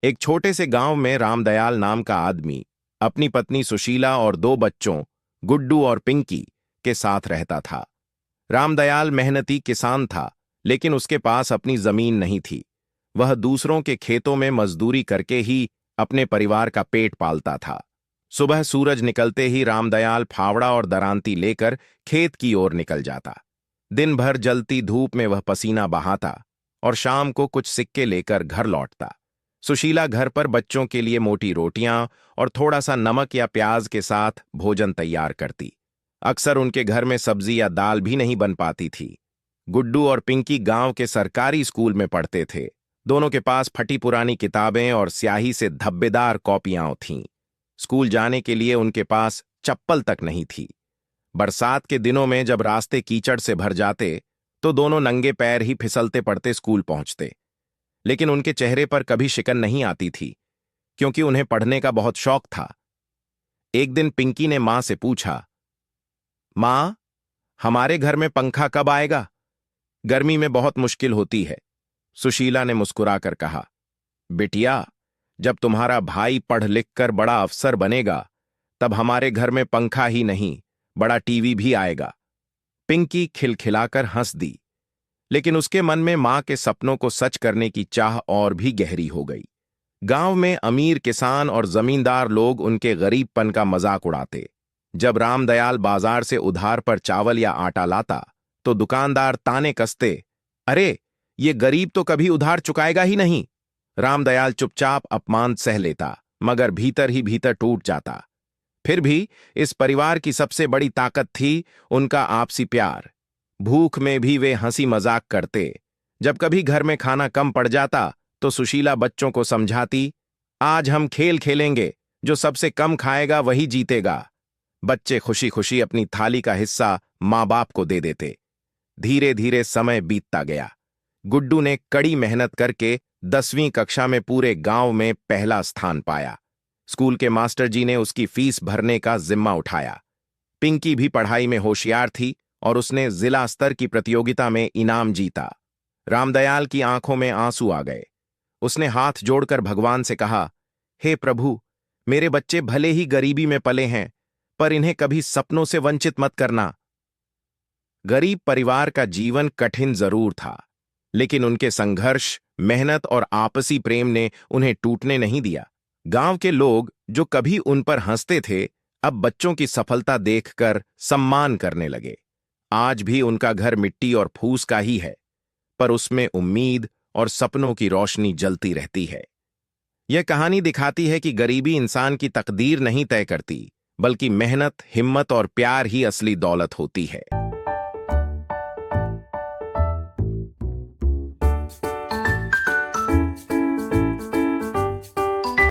एक छोटे से गांव में रामदयाल नाम का आदमी अपनी पत्नी सुशीला और दो बच्चों गुड्डू और पिंकी के साथ रहता था। रामदयाल मेहनती किसान था, लेकिन उसके पास अपनी जमीन नहीं थी। वह दूसरों के खेतों में मजदूरी करके ही अपने परिवार का पेट पालता था। सुबह सूरज निकलते ही रामदयाल फावड़ा और दरांती लेकर खेत की ओर निकल जाता। दिन भर जलती धूप में वह पसीना बहाता और शाम को कुछ सिक्के लेकर घर लौटता। सुशीला घर पर बच्चों के लिए मोटी रोटियां और थोड़ा सा नमक या प्याज के साथ भोजन तैयार करती। अक्सर उनके घर में सब्जी या दाल भी नहीं बन पाती थी। गुड्डू और पिंकी गांव के सरकारी स्कूल में पढ़ते थे। दोनों के पास फटी पुरानी किताबें और स्याही से धब्बेदार कॉपियां थीं। स्कूल जाने के लिए उनके पास चप्पल तक नहीं थी। बरसात के दिनों में जब रास्ते कीचड़ से भर जाते तो दोनों नंगे पैर ही फिसलते पड़ते स्कूल पहुंचते। लेकिन उनके चेहरे पर कभी शिकन नहीं आती थी, क्योंकि उन्हें पढ़ने का बहुत शौक था। एक दिन पिंकी ने मां से पूछा, मां, हमारे घर में पंखा कब आएगा? गर्मी में बहुत मुश्किल होती है। सुशीला ने मुस्कुराकर कहा, बिटिया, जब तुम्हारा भाई पढ़ लिख कर बड़ा अफसर बनेगा तब हमारे घर में पंखा ही नहीं, बड़ा टीवी भी आएगा। पिंकी खिलखिलाकर हंस दी, लेकिन उसके मन में मां के सपनों को सच करने की चाह और भी गहरी हो गई। गांव में अमीर किसान और जमींदार लोग उनके गरीबपन का मजाक उड़ाते। जब रामदयाल बाजार से उधार पर चावल या आटा लाता तो दुकानदार ताने कसते, अरे, ये गरीब तो कभी उधार चुकाएगा ही नहीं। रामदयाल चुपचाप अपमान सह लेता, मगर भीतर ही भीतर टूट जाता। फिर भी इस परिवार की सबसे बड़ी ताकत थी उनका आपसी प्यार। भूख में भी वे हंसी मजाक करते। जब कभी घर में खाना कम पड़ जाता तो सुशीला बच्चों को समझाती, आज हम खेल खेलेंगे, जो सबसे कम खाएगा वही जीतेगा। बच्चे खुशी खुशी अपनी थाली का हिस्सा माँ बाप को दे देते। धीरे धीरे समय बीतता गया। गुड्डू ने कड़ी मेहनत करके 10वीं कक्षा में पूरे गांव में पहला स्थान पाया। स्कूल के मास्टर जी ने उसकी फीस भरने का जिम्मा उठाया। पिंकी भी पढ़ाई में होशियार थी और उसने जिला स्तर की प्रतियोगिता में इनाम जीता। रामदयाल की आंखों में आंसू आ गए। उसने हाथ जोड़कर भगवान से कहा, हे प्रभु, मेरे बच्चे भले ही गरीबी में पले हैं, पर इन्हें कभी सपनों से वंचित मत करना। गरीब परिवार का जीवन कठिन जरूर था, लेकिन उनके संघर्ष, मेहनत और आपसी प्रेम ने उन्हें टूटने नहीं दिया। गांव के लोग जो कभी उन पर हंसते थे, अब बच्चों की सफलता देखकर सम्मान करने लगे। आज भी उनका घर मिट्टी और फूस का ही है, पर उसमें उम्मीद और सपनों की रोशनी जलती रहती है। यह कहानी दिखाती है कि गरीबी इंसान की तकदीर नहीं तय करती, बल्कि मेहनत, हिम्मत और प्यार ही असली दौलत होती है।